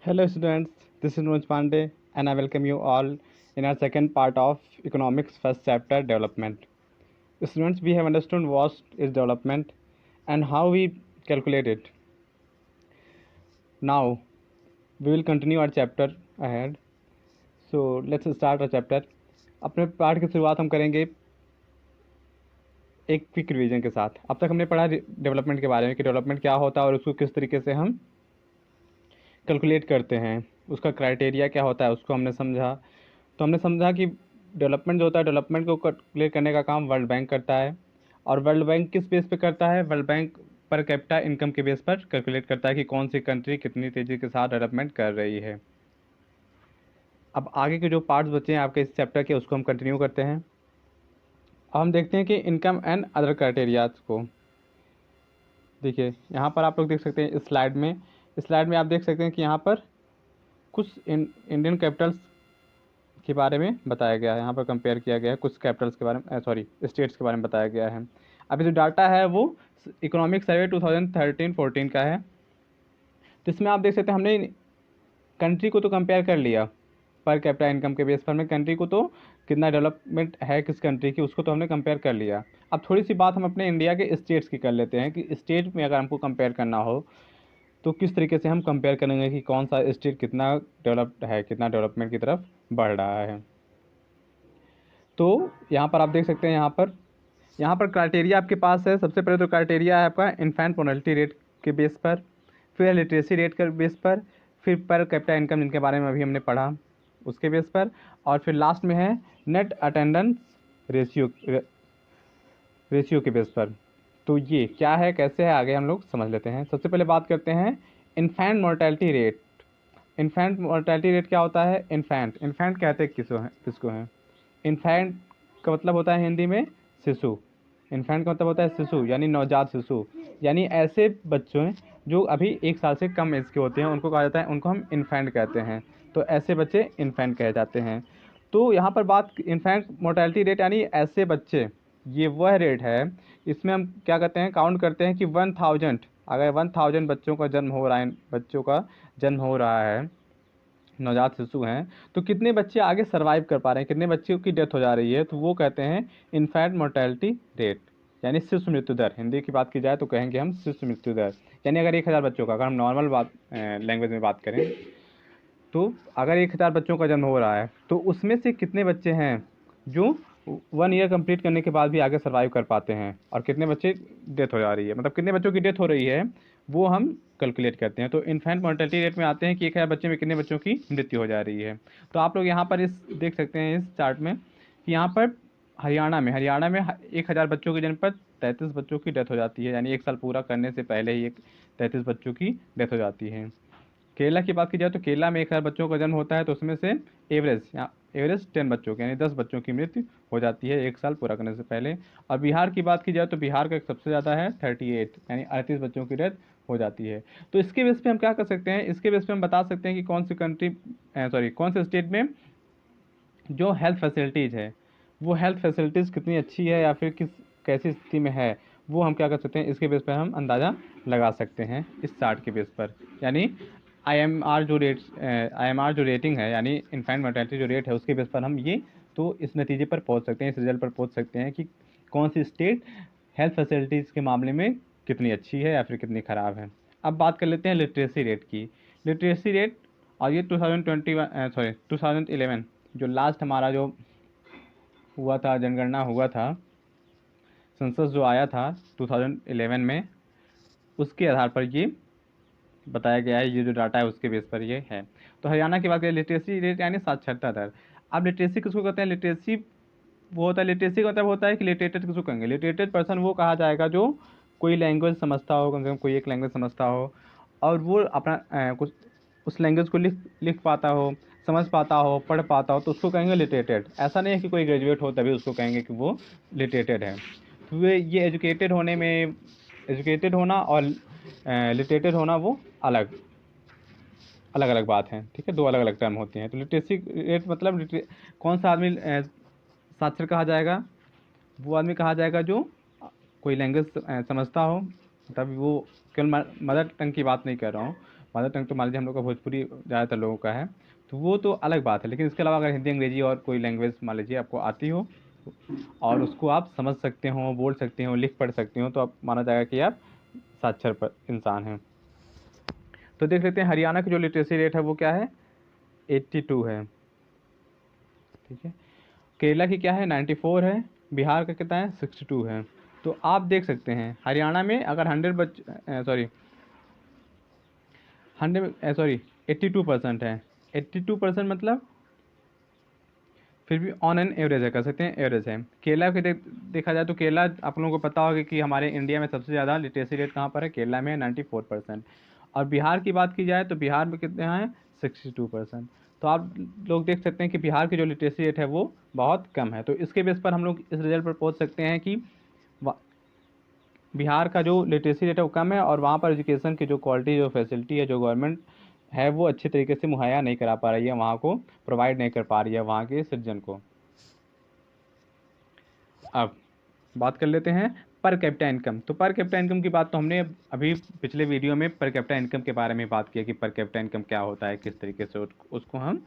Hello students, this is Manoj Pandey and I welcome you all in our second part of economics first chapter development. Students, we have understood what is development and how we calculate it. Now we will continue our chapter ahead. So let's start our chapter. अपने पाठ की शुरुआत हम करेंगे एक quick revision के साथ। अब तक हमने पढ़ा डेवलपमेंट के बारे में कि डेवलपमेंट क्या होता है और उसको किस तरीके से हम कैलकुलेट करते हैं, उसका क्राइटेरिया क्या होता है उसको हमने समझा। तो हमने समझा कि डेवलपमेंट जो होता है, डेवलपमेंट को कैलकुलेट करने का काम वर्ल्ड बैंक करता है। और वर्ल्ड बैंक किस बेस पे करता है? World bank per capita income के बेस पर कैलकुलेट करता है कि कौन सी कंट्री कितनी तेज़ी के साथ डेवलपमेंट कर रही है। अब आगे के जो पार्ट्स बचे हैं आपके इस चैप्टर के, उसको हम कंटिन्यू करते हैं। अब हम देखते हैं कि इनकम एंड अदर क्राइटेरियाज को। देखिए यहाँ पर आप लोग देख सकते हैं इस स्लाइड में आप देख सकते हैं कि यहाँ पर कुछ इंडियन कैपिटल्स के बारे में बताया गया है। यहाँ पर कंपेयर किया गया है कुछ कैपिटल्स के बारे में, स्टेट्स के बारे में बताया गया है। अभी जो डाटा है वो इकोनॉमिक सर्वे 2013-14 का है। तो इसमें आप देख सकते हैं हमने कंट्री को तो कंपेयर कर लिया पर कैपिटा इनकम के बेस पर में, कंट्री को तो कितना डेवलपमेंट है किस कंट्री की उसको तो हमने कंपेयर कर लिया। अब थोड़ी सी बात हम अपने इंडिया के स्टेट्स की कर लेते हैं कि स्टेट में अगर हमको कंपेयर करना हो तो किस तरीके से हम कंपेयर करेंगे कि कौन सा स्टेट कितना डेवलप्ड है, कितना डेवलपमेंट की तरफ बढ़ रहा है। तो यहाँ पर आप देख सकते हैं यहाँ पर क्राइटेरिया आपके पास है। सबसे पहले तो क्राइटेरिया है आपका इन्फेंट मोर्टेलिटी रेट के बेस पर, फिर लिटरेसी रेट के बेस पर, फिर पर कैपिटा इनकम जिनके बारे में अभी हमने पढ़ा उसके बेस पर, और फिर लास्ट में है नेट अटेंडेंस रेशियो के बेस पर। तो ये क्या है, कैसे है, आगे हम लोग समझ लेते हैं। सबसे पहले बात करते हैं infant mortality rate. Infant mortality rate क्या होता है? इन्फेंट कहते हैं किसको है? इन्फेंट का मतलब होता है हिंदी में शिशु। इन्फेंट का मतलब होता है शिशु यानी नवजात शिशु, यानी ऐसे बच्चों जो अभी 1 साल से कम एज के होते हैं उनको कहा जाता है, उनको हम इन्फेंट कहते हैं। तो ऐसे बच्चे इन्फेंट कहे जाते हैं। तो यहाँ पर बात इन्फेंट मोर्टेलिटी रेट यानी ऐसे बच्चे, ये वह रेट है इसमें हम क्या करते हैं, काउंट करते हैं कि 1000 अगर 1000 बच्चों का जन्म हो रहा है, नवजात शिशु हैं, तो कितने बच्चे आगे सर्वाइव कर पा रहे हैं, कितने बच्चों की डेथ हो जा रही है, तो वो कहते हैं इन्फेंट मोर्टेलिटी रेट यानी शिशु मृत्यु दर। हिंदी की बात की जाए तो कहेंगे हम शिशु मृत्यु दर। यानी अगर 1000 बच्चों का, अगर हम नॉर्मल लैंग्वेज में बात करें तो अगर 1000 बच्चों का जन्म हो रहा है तो उसमें से कितने बच्चे हैं जो 1 ईयर कंप्लीट करने के बाद भी आगे सर्वाइव कर पाते हैं, और कितने बच्चे डेथ हो जा रही है, मतलब कितने बच्चों की डेथ हो रही है, वो हम कैलकुलेट करते हैं। तो इन्फेंट मोर्टेलिटी रेट में आते हैं कि 1000 बच्चे में कितने बच्चों की मृत्यु हो जा रही है। तो आप लोग यहाँ पर इस देख सकते हैं इस चार्ट में कि यहाँ पर हरियाणा में 1000 बच्चों के जन्म पर 33 बच्चों की डेथ हो जाती है, यानी 1 साल पूरा करने से पहले ही 33 बच्चों की डेथ हो जाती है। केरला की बात की जाए तो केरला में 1000 बच्चों का जन्म होता है तो उसमें से एवरेज 10 बच्चों की यानी 10 बच्चों की मृत्यु हो जाती है 1 साल पूरा करने से पहले। और बिहार की बात की जाए तो बिहार का सबसे ज़्यादा है 38 यानी 38 बच्चों की डेथ हो जाती है। तो इसके बेस पे हम क्या कर सकते हैं, इसके बेस पे हम बता सकते हैं कि कौन से स्टेट में जो हेल्थ फैसिलिटीज़ है वो हेल्थ फैसिलिटीज़ कितनी अच्छी है या फिर कैसी स्थिति में है, वो हम क्या कर सकते हैं, इसके बेस पर हम अंदाज़ा लगा सकते हैं इस चार्ट के बेस पर। यानी आईएमआर जो रेटिंग है यानी इन्फेंट मोर्टेलिटी जो रेट है उसके बेस पर हम ये तो इस नतीजे पर पहुंच सकते हैं, इस रिजल्ट पर पहुंच सकते हैं कि कौन सी स्टेट हेल्थ फैसिलिटीज़ के मामले में कितनी अच्छी है या फिर कितनी ख़राब है। अब बात कर लेते हैं लिटरेसी रेट की। लिटरेसी रेट, और ये 2011 जो लास्ट हमारा जो हुआ था, जनगणना हुआ था, सेंसस जो आया था 2011 में, उसके आधार पर ये बताया गया है, ये जो डाटा है उसके बेस पर ये है। तो हरियाणा की बात करें, लिटरेसी रेट यानी साक्षरता दर। अब लिटरेसी किसको कहते हैं? लिटरेसी वो होता है, लिटरेसी का मतलब होता है कि लिटरेटेड किसको कहेंगे? लिटरेटेड पर्सन वो कहा जाएगा जो कोई लैंग्वेज समझता हो, कम से कम कोई एक लैंग्वेज समझता हो, और वो अपना कुछ उस लैंग्वेज को लिख पाता हो, समझ पाता हो, पढ़ पाता हो, तो उसको कहेंगे लिटरेटेड। ऐसा नहीं है कि कोई ग्रेजुएट हो तभी उसको कहेंगे कि वो लिटरेटेड है। तो ये एजुकेटेड होना और लिटरेटेड होना वो अलग अलग बात है, ठीक है, दो अलग अलग टर्म होती हैं। तो लिटरेसी रेट मतलब कौन सा आदमी साक्षर कहा जाएगा? वो आदमी कहा जाएगा जो कोई लैंग्वेज समझता हो, तब वो केवल मदर टंग की बात नहीं कर रहा हूँ, मदर टंग तो मान लीजिए हम लोग का भोजपुरी ज़्यादातर लोगों का है, तो वो तो अलग बात है। लेकिन इसके अलावा अगर हिंदी, अंग्रेजी और कोई लैंग्वेज मान लीजिए आपको आती हो और उसको आप समझ सकते हो, बोल सकते हो, लिख पढ़ सकते हो, तो आप माना जाएगा कि आप साक्षर इंसान हैं। तो देख लेते हैं हरियाणा की जो लिटरेसी रेट है वो क्या है, 82 है। ठीक है, केरला की क्या है, 94 है। बिहार का कितना है, 62 है। तो आप देख सकते हैं हरियाणा में अगर 82% है। 82% मतलब फिर भी ऑन एन एवरेज है, कह सकते हैं एवरेज है। केरला के देखा जाए तो केरला आप लोगों को पता होगा कि हमारे इंडिया में सबसे ज़्यादा लिटरेसी रेट कहाँ पर है, केरला में है 94%। और बिहार की बात की जाए तो बिहार में कितने हैं, 62%। तो आप लोग देख सकते हैं कि बिहार की जो लिटरेसी रेट है वो बहुत कम है। तो इसके बेस पर हम लोग इस रिजल्ट पर पहुँच सकते हैं कि बिहार का जो लिटरेसी रेट है वो कम है और वहाँ पर एजुकेशन की जो क्वालिटी, जो फैसिलिटी है, जो गवर्नमेंट है वो अच्छे तरीके से मुहैया नहीं करा पा रही है, वहाँ को प्रोवाइड नहीं कर पा रही है वहाँ के सिटीजन को। अब बात कर लेते हैं पर कैपिटा इनकम। तो पर कैपिटा इनकम की बात तो हमने अभी पिछले वीडियो में पर कैपिटा इनकम के बारे में बात किया कि पर कैपिटा इनकम क्या होता है, किस तरीके से उसको हम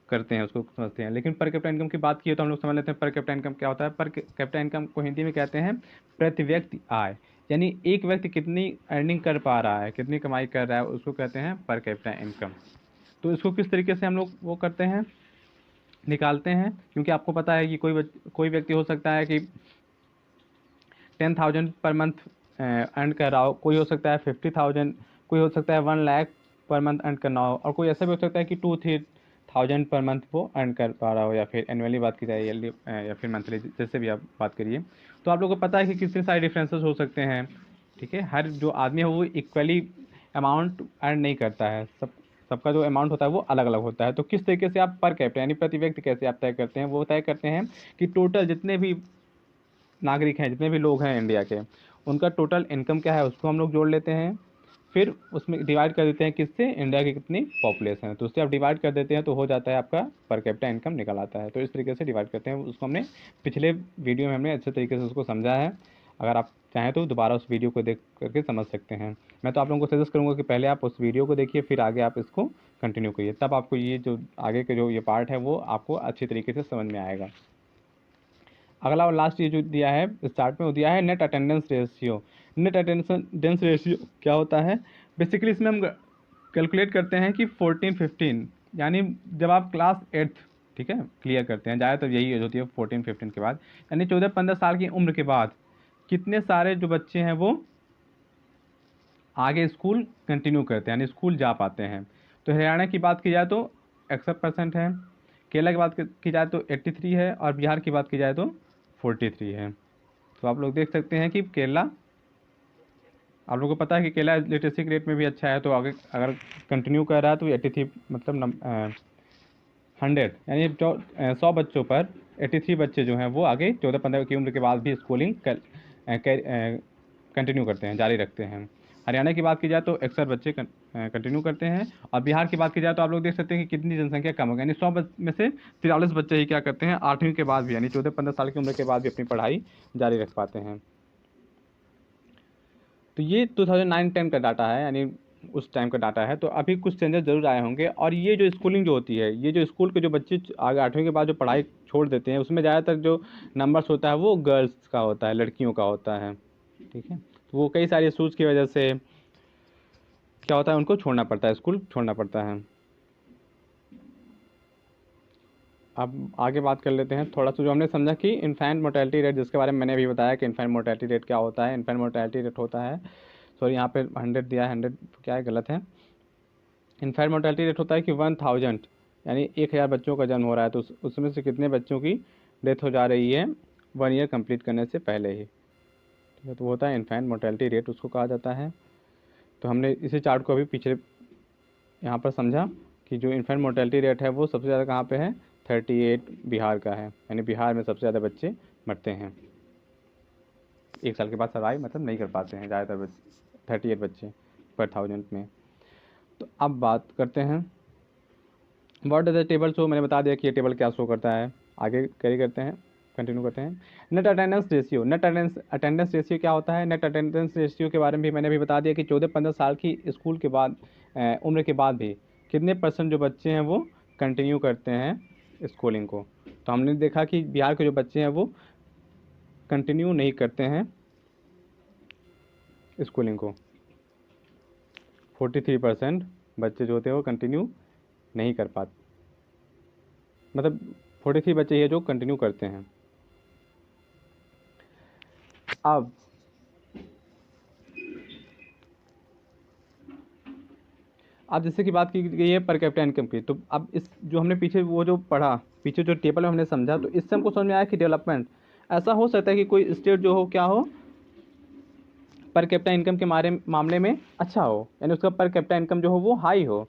करते हैं, उसको समझते हैं। लेकिन पर कैपिटा इनकम की बात की है तो हम लोग समझ लेते हैं पर कैपिटा इनकम क्या होता है। पर कैपिटा इनकम को हिंदी में कहते हैं प्रति व्यक्ति आय, यानी एक व्यक्ति कितनी अर्निंग कर पा रहा है, कितनी कमाई कर रहा है, उसको कहते हैं पर कैपिटा इनकम। तो इसको किस तरीके से हम लोग वो करते हैं, निकालते हैं, क्योंकि आपको पता है कि कोई व्यक्ति हो सकता है कि 10,000 पर मंथ अर्न कर रहा हो, कोई हो सकता है 50,000, कोई हो सकता है 1 लाख पर मंथ अर्न करना हो, और कोई ऐसा भी हो सकता है कि 2-3 थाउजेंड पर मंथ वो अर्न कर पा रहा हो, या फिर एनुअली बात की जाए ईयरली या फिर मंथली, जैसे भी आप बात करिए। तो आप लोगों को पता है कि कितने सारे डिफरेंसेस हो सकते हैं। ठीक है, हर जो आदमी है वो इक्वली अमाउंट अर्न नहीं करता है, सबका जो अमाउंट होता है वो अलग अलग होता है। तो किस तरीके से आप पर कैपिटा यानी प्रति व्यक्ति कैसे आप तय करते हैं, वो तय करते हैं कि टोटल जितने भी नागरिक हैं, जितने भी लोग हैं इंडिया के, उनका टोटल इनकम क्या है उसको हम लोग जोड़ लेते हैं, फिर उसमें डिवाइड कर देते हैं किससे, इंडिया की कितनी पॉपुलेशन है, तो उससे आप डिवाइड कर देते हैं तो हो जाता है आपका पर कैपिटा इनकम निकल आता है। तो इस तरीके से डिवाइड करते हैं, उसको हमने पिछले वीडियो में हमने अच्छे तरीके से उसको समझा है। अगर आप चाहें तो दोबारा उस वीडियो को देख करके समझ सकते हैं। मैं तो आप लोगों को सजेस्ट करूँगा कि पहले आप उस वीडियो को देखिए, फिर आगे आप इसको कंटिन्यू करिए, तब आपको ये जो आगे के जो ये पार्ट है वो आपको अच्छी तरीके से समझ में आएगा। अगला और लास्ट ये जो दिया है स्टार्ट में, वो दिया है net attendance ratio. Net attendance ratio क्या होता है, बेसिकली इसमें हम कैलकुलेट करते हैं कि 14-15, यानी जब आप क्लास 8th, ठीक है, क्लियर करते हैं, ज़्यादातर यही एज होती है 14-15 के बाद, यानी 14-15 साल की उम्र के बाद कितने सारे जो बच्चे हैं वो आगे स्कूल कंटिन्यू करते हैं, यानी स्कूल जा पाते हैं। तो हरियाणा की बात की जाए तो 61% है, केरला की बात की जाए तो 83 है, और बिहार की बात की जाए तो 43 है। तो आप लोग देख सकते हैं कि केरला, आप लोगों को पता है कि केरला लिटरेसी रेट में भी अच्छा है, तो आगे अगर कंटिन्यू कर रहा है तो 83 मतलब 100, यानी 100 बच्चों पर 83 बच्चे जो हैं वो आगे 14-15 की उम्र के बाद भी स्कूलिंग कंटिन्यू करते हैं, जारी रखते हैं। हरियाणा की बात की जाए तो 61 बच्चे कंटिन्यू करते हैं, और बिहार की बात की जाए तो आप लोग देख सकते हैं कि कितनी जनसंख्या कम हो गई, यानी 100 में से 43 बच्चे ही क्या करते हैं, 8वीं के बाद भी, यानी 14-15 साल की उम्र के बाद भी अपनी पढ़ाई जारी रख पाते हैं। तो ये 2009-10 का डाटा है, यानी उस टाइम का डाटा है। तो अभी कुछ चेंजेस ज़रूर आए होंगे, और ये जो स्कूलिंग जो होती है, ये जो स्कूल के जो बच्चे आगे 8वीं के बाद जो पढ़ाई छोड़ देते हैं, उसमें ज़्यादातर जो नंबर्स होता है वो गर्ल्स का होता है, लड़कियों का होता है। ठीक है, तो वो कई सारे इशूज़ की वजह से क्या होता है, उनको छोड़ना पड़ता है, स्कूल छोड़ना पड़ता है। अब आगे बात कर लेते हैं थोड़ा सा, जो हमने समझा कि इन्फेंट मोर्टेलिटी रेट, जिसके बारे में मैंने अभी बताया कि इन्फेंट मोर्टेलिटी रेट क्या होता है। इन्फेंट मोर्टेलिटी रेट होता है, सॉरी यहाँ पे 100 दिया है, 100 क्या है, गलत है। इन्फेंट मोर्टेलिटी रेट होता है कि 1000, यानी 1000 बच्चों का जन्म हो रहा है, तो उसमें से कितने बच्चों की डेथ हो जा रही है 1 ईयर कंप्लीट करने से पहले ही। ठीक है, तो वो होता है इन्फेंट मोर्टेलिटी रेट, उसको कहा जाता है। तो हमने इसी चार्ट को अभी पीछे यहाँ पर समझा कि जो इन्फेंट मोर्टेलिटी रेट है वो सबसे ज़्यादा कहाँ पे है, 38 बिहार का है, यानी बिहार में सबसे ज़्यादा बच्चे मरते हैं, 1 साल के बाद सर्वाइव मतलब नहीं कर पाते हैं ज़्यादातर 38 बच्चे पर 1000 में। तो अब बात करते हैं what does the table show. मैंने बता दिया कि ये टेबल क्या शो करता है, आगे कैरी करते हैं। कंटिन्यू करते हैं। Net attendance ratio, net attendance ratio क्या होता है? नेट अटेंडेंस रेशियो के बारे में भी मैंने अभी बता दिया कि 14-15 साल की स्कूल के बाद उम्र के बाद भी कितने % जो बच्चे हैं वो कंटिन्यू करते हैं स्कूलिंग को। तो हमने देखा कि बिहार के जो बच्चे हैं वो कंटिन्यू नहीं करते हैं स्कूलिंग को। 43% बच्चे जो होते हैं वो कंटिन्यू नहीं कर पाते, मतलब 43 बच्चे ये जो कंटिन्यू करते हैं। अब जैसे कि बात की गई है पर कैपिटा इनकम की, तो अब इस जो हमने पीछे वो जो पढ़ा, पीछे जो टेबल में हमने समझा, तो इससे हमको समझ में आया कि डेवलपमेंट ऐसा हो सकता है कि कोई स्टेट जो हो क्या हो, पर कैपिटा इनकम के मामले में अच्छा हो, यानी उसका पर कैपिटा इनकम जो हो वो हाई हो।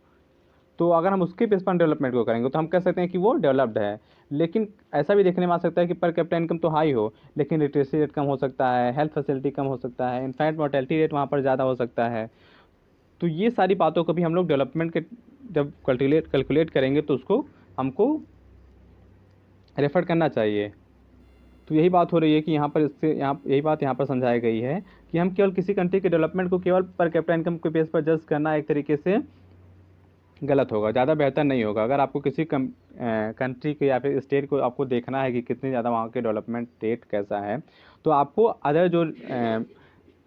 तो अगर हम उसके बेस पर डेवलपमेंट को करेंगे तो हम कह सकते हैं कि वो डेवलप्ड है। लेकिन ऐसा भी देखने में आ सकता है कि पर कैपिटा इनकम तो हाई हो, लेकिन लिटरेसी रेट कम हो सकता है, हेल्थ फैसिलिटी कम हो सकता है, इनफैक्ट मोर्टेलिटी रेट वहाँ पर ज़्यादा हो सकता है। तो ये सारी बातों को भी हम लोग डेवलपमेंट के जब कैलकुलेट करेंगे तो उसको हमको रेफर करना चाहिए। तो यही बात हो रही है कि यहाँ पर इससे यही बात यहाँ पर समझाई गई है कि हम केवल किसी कंट्री के डेवलपमेंट को केवल पर कैपिटा इनकम के बेस पर जज करना एक तरीके से गलत होगा, ज़्यादा बेहतर नहीं होगा। अगर आपको किसी कंट्री के या फिर स्टेट को आपको देखना है कि कितनी ज़्यादा वहाँ के डेवलपमेंट रेट कैसा है, तो आपको अदर जो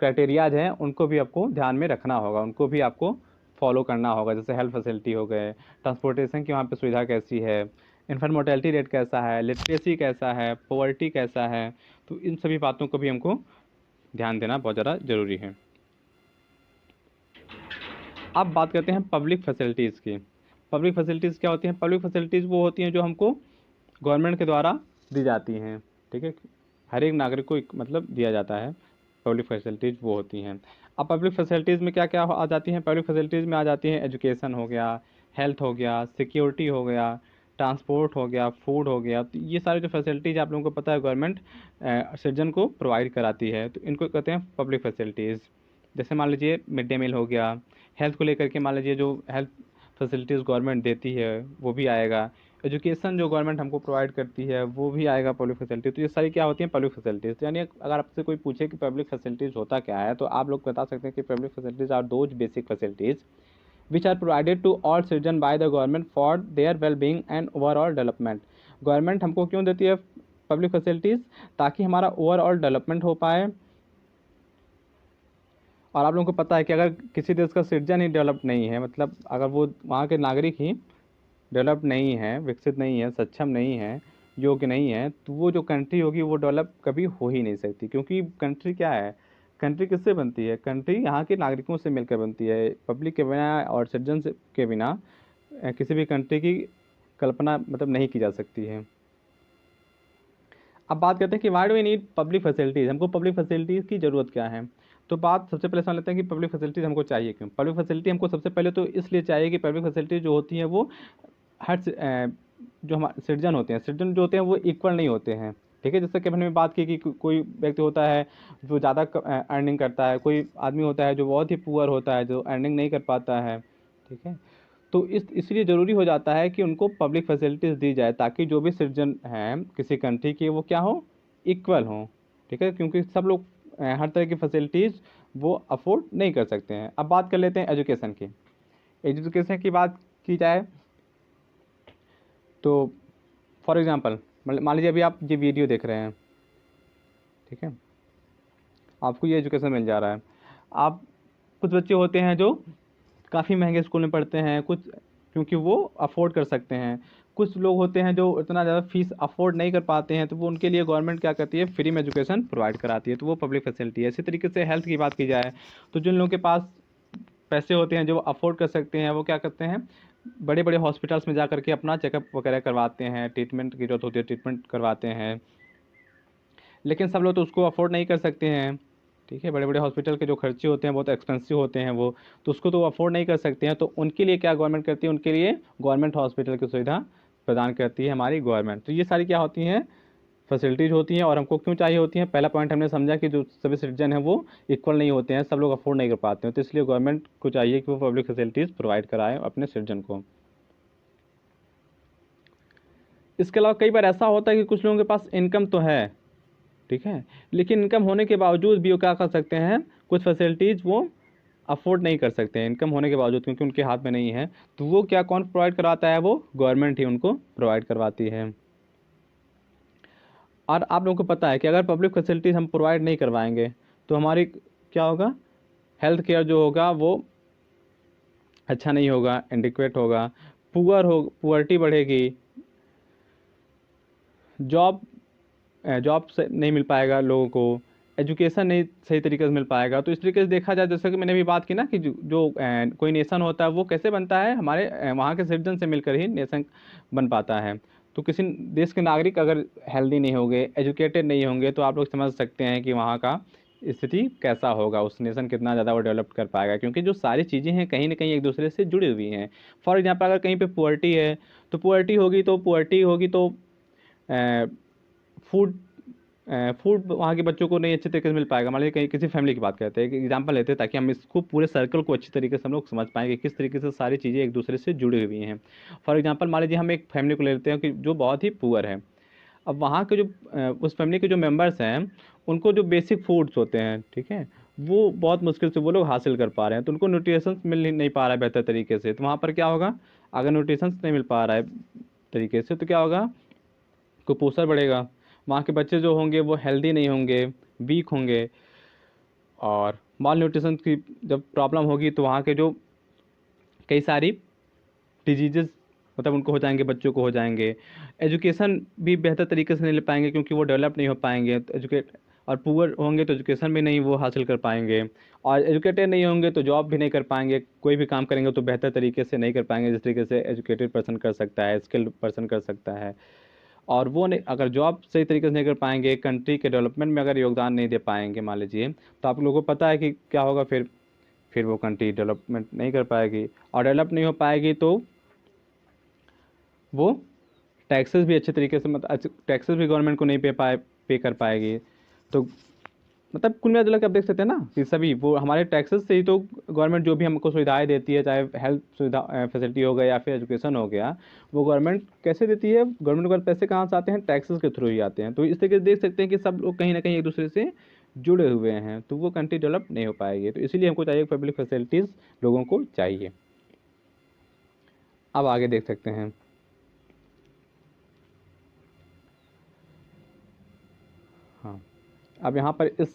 क्राइटेरियाज हैं उनको भी आपको ध्यान में रखना होगा, उनको भी आपको फॉलो करना होगा। जैसे हेल्थ फैसिलिटी हो गए, ट्रांसपोर्टेशन की वहाँ पे सुविधा कैसी है, इन्फेंट मोर्टेलिटी रेट कैसा है, लिटरेसी कैसा है, पॉवर्टी कैसा है, तो इन सभी बातों को भी हमको ध्यान देना बहुत ज़्यादा ज़रूरी है। अब बात करते हैं पब्लिक फैसिलिटीज़ की। पब्लिक फैसिलिटीज़ क्या होती हैं? पब्लिक फैसिलिटीज़ वो होती हैं जो हमको गवर्नमेंट के द्वारा दी जाती हैं, ठीक है, हर एक नागरिक को मतलब दिया जाता है। पब्लिक फैसिलिटीज़ वो होती हैं। अब पब्लिक फैसिलिटीज़ में क्या क्या आ जाती हैं? पब्लिक फैसिलिटीज़ में आ जाती हैं एजुकेशन हो गया, हेल्थ हो गया, सिक्योरिटी हो गया, ट्रांसपोर्ट हो गया, फूड हो गया। तो ये सारी जो फैसिलिटीज़ आप लोगों को पता है गवर्नमेंट सिटीजन को प्रोवाइड कराती है, तो इनको कहते हैं पब्लिक फैसिलिटीज़। जैसे मान लीजिए मिड डे मील हो गया, हेल्थ को लेकर के मान लीजिए जो हेल्थ फैसिलिटीज़ गवर्नमेंट देती है वो भी आएगा, एजुकेशन जो गवर्नमेंट हमको प्रोवाइड करती है वो भी आएगा पब्लिक फैसिलिटी। तो ये सारी क्या होती हैं? Public facilities. यानी अगर आपसे कोई पूछे कि पब्लिक फैसिलिटीज़ होता क्या है, तो आप लोग बता सकते हैं कि public facilities are those basic facilities which are provided to all citizen by the government for their well being and overall development. Government हमको क्यों देती है पब्लिक फैसिलिटीज़? ताकि हमारा ओवरऑल डेवलपमेंट हो पाए। और आप लोगों को पता है कि अगर किसी देश का सिटीजन ही डेवलप नहीं है, मतलब अगर वो वहाँ के नागरिक ही डेवलप नहीं है, विकसित नहीं है, सक्षम नहीं है, योग्य नहीं है, तो वो जो कंट्री होगी वो डेवलप कभी हो ही नहीं सकती। क्योंकि कंट्री क्या है? कंट्री किससे बनती है? कंट्री यहाँ के नागरिकों से मिलकर बनती है। पब्लिक के बिना और सिटीजन के बिना किसी भी कंट्री की कल्पना मतलब नहीं की जा सकती है। अब बात करते हैं कि why do we need public facilities, हमको पब्लिक फैसिलिटीज़ की ज़रूरत क्या है? तो बात सबसे पहले समझ लेते हैं कि पब्लिक फैसिलिटीज़ हमको चाहिए क्यों। पब्लिक फैसिलिटी हमको सबसे पहले तो इसलिए चाहिए कि पब्लिक फैसिलिटी जो होती हैं वो हर जो हमारे सिटीजन होते हैं, सिटीजन जो होते हैं वो इक्वल नहीं होते हैं, ठीक है। जैसे कि हमने बात की कि कोई व्यक्ति होता है जो ज़्यादा अर्निंग करता है, कोई आदमी होता है जो बहुत ही पुअर होता है, जो अर्निंग नहीं कर पाता है, ठीक है। तो इसलिए ज़रूरी हो जाता है कि उनको पब्लिक फैसिलिटीज़ दी जाए ताकि जो भी सिटीजन हैं किसी कंट्री के वो क्या हो, इक्वल हों, ठीक है। क्योंकि सब लोग हर तरह की फैसिलिटीज़ वो अफोर्ड नहीं कर सकते हैं। अब बात कर लेते हैं एजुकेशन की। एजुकेशन की बात की जाए तो फॉर एग्ज़ाम्पल मान लीजिए अभी आप ये वीडियो देख रहे हैं, ठीक है, आपको ये एजुकेशन मिल जा रहा है। आप कुछ बच्चे होते हैं जो काफ़ी महंगे स्कूल में पढ़ते हैं, कुछ क्योंकि वो अफोर्ड कर सकते हैं। कुछ लोग होते हैं जो इतना ज़्यादा फीस अफोर्ड नहीं कर पाते हैं, तो वो उनके लिए गवर्नमेंट क्या करती है, फ्री में एजुकेशन प्रोवाइड कराती है, तो वो पब्लिक फैसिलिटी है। इसी तरीके से हेल्थ की बात की जाए तो जिन लोगों के पास पैसे होते हैं जो अफोर्ड कर सकते हैं वो क्या करते हैं, बड़े बड़े हॉस्पिटल्स में जा करके अपना चेकअप वगैरह करवाते हैं, ट्रीटमेंट की ज़रूरत होती है ट्रीटमेंट करवाते हैं। लेकिन सब लोग तो उसको अफोर्ड नहीं कर सकते हैं, ठीक है। बड़े बड़े हॉस्पिटल के जो खर्चे होते हैं बहुत एक्सपेंसिव होते हैं वो, तो उसको तो अफोर्ड नहीं कर सकते हैं। तो उनके लिए क्या गवर्नमेंट करती है, उनके लिए गवर्नमेंट हॉस्पिटल की सुविधा प्रदान करती है हमारी गवर्नमेंट। तो ये सारी क्या होती हैं, फैसिलिटीज़ होती हैं। और हमको क्यों चाहिए होती हैं? पहला पॉइंट हमने समझा कि जो सभी सिटीजन हैं वो इक्वल नहीं होते हैं, सब लोग अफोर्ड नहीं कर पाते हैं, तो इसलिए गवर्नमेंट को चाहिए कि वो पब्लिक फैसिलिटीज़ प्रोवाइड कराएं अपने सिटीजन को। इसके अलावा कई बार ऐसा होता है कि कुछ लोगों के पास इनकम तो है, ठीक है, लेकिन इनकम होने के बावजूद भी वो क्या कर सकते हैं, कुछ फैसिलिटीज़ वो अफोर्ड नहीं कर सकते हैं इनकम होने के बावजूद, क्योंकि उनके हाथ में नहीं है। तो वो क्या कौन प्रोवाइड करवाता है, वो गवर्नमेंट ही उनको प्रोवाइड करवाती है। और आप लोगों को पता है कि अगर पब्लिक फैसिलिटीज़ हम प्रोवाइड नहीं करवाएंगे तो हमारी क्या होगा, हेल्थ केयर जो होगा वो अच्छा नहीं होगा, इनडिक्वेट होगा, पुअर्टी बढ़ेगी, जॉब जॉब से नहीं मिल पाएगा लोगों को, एजुकेशन नहीं सही तरीके से मिल पाएगा। तो इस तरीके से देखा जाए, जैसे कि मैंने भी बात की ना कि कोई नेशन होता है वो कैसे बनता है, हमारे वहाँ के सिटीजन से मिलकर ही नेशन बन पाता है। तो किसी देश के नागरिक अगर हेल्दी नहीं होंगे, एजुकेटेड नहीं होंगे, तो आप लोग समझ सकते हैं कि वहाँ का स्थिति कैसा होगा, उस नेशन कितना ज़्यादा वो डेवलप कर पाएगा, क्योंकि जो सारी चीज़ें हैं कहीं ना कहीं एक दूसरे से जुड़ी हुई हैं। फॉर एग्जाम्पल अगर कहीं पे पुअर्टी है, तो पुअर्टी होगी तो फूड फूड वहाँ के बच्चों को नहीं अच्छे तरीके से मिल पाएगा। मान लीजिए कहीं किसी फैमिली की बात करते हैं, एक एग्जांपल लेते हैं ताकि हम इसको पूरे सर्कल को अच्छी तरीके से हम लोग समझ पाएँ कि किस तरीके से सारी चीज़ें एक दूसरे से जुड़ी हुई हैं। फॉर एग्जांपल मान लीजिए हम एक फैमिली को ले लेते हैं कि जो बहुत ही पुअर है। अब वहाँ के जो उस फैमिली के जो मेंबर्स हैं, उनको जो बेसिक फूड्स होते हैं, ठीक है, वो बहुत मुश्किल से वो लोग हासिल कर पा रहे हैं, तो उनको न्यूट्रिशंस मिल नहीं पा रहा है बेहतर तरीके से। तो वहाँ पर क्या होगा, अगर न्यूट्रिशंस नहीं मिल पा रहा है तरीके से, तो क्या होगा, कुपोषण बढ़ेगा, वहाँ के बच्चे जो होंगे वो हेल्दी नहीं होंगे, वीक होंगे, और माल न्यूट्रिशन की जब प्रॉब्लम होगी तो वहाँ के जो कई सारी डिजीजेस मतलब उनको हो जाएंगे, बच्चों को हो जाएंगे। एजुकेशन भी बेहतर तरीके से नहीं ले पाएंगे क्योंकि वो डेवलप नहीं हो पाएंगे, तो एजुकेट और पुअर होंगे तो एजुकेशन भी नहीं वो हासिल कर पाएंगे, और एजुकेटेड नहीं होंगे तो जॉब भी नहीं कर पाएंगे, कोई भी काम करेंगे तो बेहतर तरीके से नहीं कर पाएंगे जिस तरीके से एजुकेटेड पर्सन कर सकता है, स्किल्ड पर्सन कर सकता है। और वो नहीं, अगर जॉब सही तरीके से नहीं कर पाएंगे, कंट्री के डेवलपमेंट में अगर योगदान नहीं दे पाएंगे मान लीजिए, तो आप लोगों को पता है कि क्या होगा, फिर वो कंट्री डेवलपमेंट नहीं कर पाएगी, और डेवलप नहीं हो पाएगी तो वो टैक्सेस भी अच्छे तरीके से मतलब टैक्सेस भी गवर्नमेंट को नहीं पे कर पाएगी। तो मतलब कुल मिला के आप देख सकते हैं ना कि सभी वो हमारे टैक्सेस से ही तो गवर्नमेंट जो भी हमको सुविधाएं देती है, चाहे हेल्थ सुविधा फैसिलिटी हो गया या फिर एजुकेशन हो गया, वो गवर्नमेंट कैसे देती है, गवर्नमेंट को पैसे कहाँ से आते हैं, टैक्सेस के थ्रू ही आते हैं। तो इस तरीके से देख सकते हैं कि सब लोग कहीं ना कहीं एक दूसरे से जुड़े हुए हैं, तो वो कंट्री डेवलप नहीं हो पाएगी। तो इसीलिए हमको चाहिए पब्लिक फैसिलिटीज़ लोगों को चाहिए। अब आगे देख सकते हैं, हाँ, अब यहाँ पर इस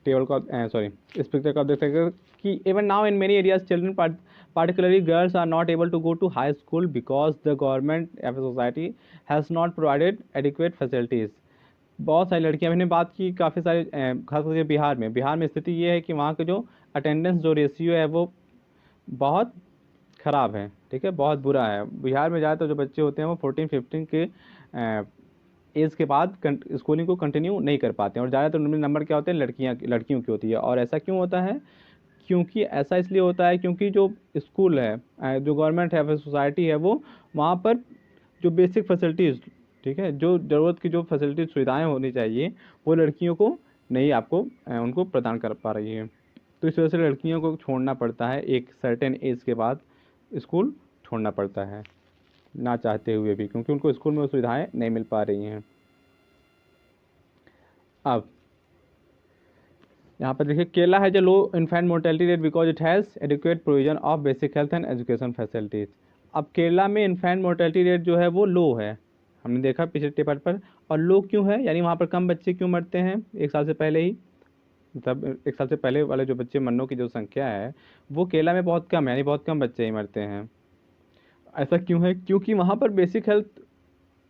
टेबल को सॉरी इस पिक्चर को आप देख सकते हैं कि even now in many areas children particularly girls are not able to go to high school because the government of the society has not provided adequate facilities। बहुत सारी लड़कियां, मैंने बात की काफ़ी सारी खास करके बिहार में स्थिति ये है कि वहाँ के जो अटेंडेंस जो रेशियो है वो बहुत ख़राब है, ठीक है, बहुत बुरा है। बिहार में ज़्यादातर जो बच्चे होते हैं वो 14-15 के एज के बाद स्कूलिंग को कंटिन्यू नहीं कर पाते हैं, और ज़्यादातर नंबर क्या होते हैं, लड़कियों की होती है। और ऐसा क्यों होता है, क्योंकि ऐसा इसलिए होता है क्योंकि जो स्कूल है, जो गवर्नमेंट है, सोसाइटी है, वो वहाँ पर जो बेसिक फैसिलिटीज़, ठीक है, जो ज़रूरत की जो फैसिलिटी सुविधाएं होनी चाहिए वो लड़कियों को नहीं आपको उनको प्रदान कर पा रही है। तो इस वजह से लड़कियों को छोड़ना पड़ता है, एक सर्टेन एज के बाद स्कूल छोड़ना पड़ता है, ना चाहते हुए भी, क्योंकि उनको स्कूल में वो सुविधाएं नहीं मिल पा रही हैं। अब यहाँ पर देखिए, केरला है जो low infant mortality rate because it has adequate provision of basic health and education facilities. अब केरला में इन्फेंट मोर्टेलिटी रेट जो है वो लो है, हमने देखा पिछले पेपर पर। और लो क्यों है, यानी वहाँ पर कम बच्चे क्यों मरते हैं एक साल से पहले ही, मतलब एक साल से पहले वाले जो बच्चे मरने की जो संख्या है वो केरला में बहुत कम है, यानी बहुत कम बच्चे ही मरते हैं। ऐसा क्यों है, क्योंकि वहाँ पर बेसिक हेल्थ